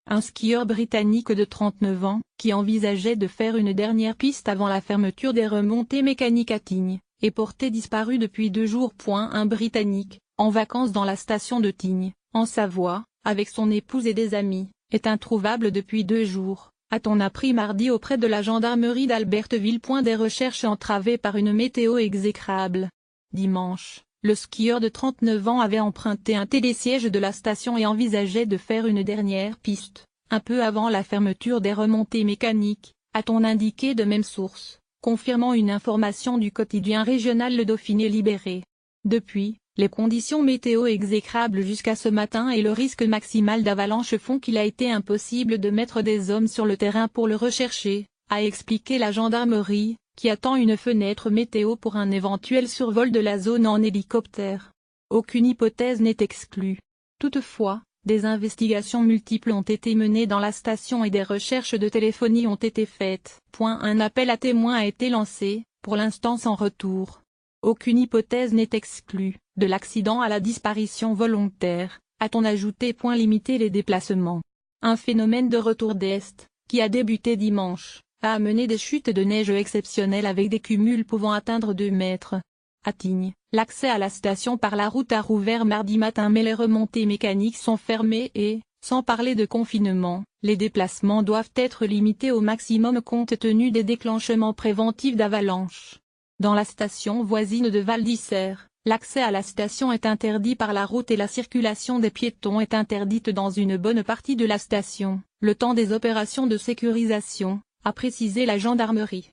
un skieur britannique de 39 ans, qui envisageait de faire une dernière piste avant la fermeture des remontées mécaniques à Tignes, est porté disparu depuis 2 jours. Un Britannique, en vacances dans la station de Tignes, en Savoie, avec son épouse et des amis, est introuvable depuis 2 jours, a-t-on appris mardi auprès de la gendarmerie d'Alberteville. Des recherches entravées par une météo exécrable. Dimanche, le skieur de 39 ans avait emprunté un télésiège de la station et envisageait de faire une dernière piste, un peu avant la fermeture des remontées mécaniques, a-t-on indiqué de même source, confirmant une information du quotidien régional Le Dauphiné Libéré. Depuis, les conditions météo exécrables jusqu'à ce matin et le risque maximal d'avalanche font qu'il a été impossible de mettre des hommes sur le terrain pour le rechercher, a expliqué la gendarmerie, qui attend une fenêtre météo pour un éventuel survol de la zone en hélicoptère. Aucune hypothèse n'est exclue. Toutefois, des investigations multiples ont été menées dans la station et des recherches de téléphonie ont été faites. Un appel à témoins a été lancé, pour l'instant sans retour. Aucune hypothèse n'est exclue, de l'accident à la disparition volontaire, a-t-on ajouté. Limiter les déplacements. Un phénomène de retour d'Est, qui a débuté dimanche, a amené des chutes de neige exceptionnelles avec des cumuls pouvant atteindre 2 mètres. À Tignes, l'accès à la station par la route a rouvert mardi matin mais les remontées mécaniques sont fermées et, sans parler de confinement, les déplacements doivent être limités au maximum compte tenu des déclenchements préventifs d'avalanches. Dans la station voisine de Val d'Isère, l'accès à la station est interdit par la route et la circulation des piétons est interdite dans une bonne partie de la station, le temps des opérations de sécurisation, a précisé la gendarmerie.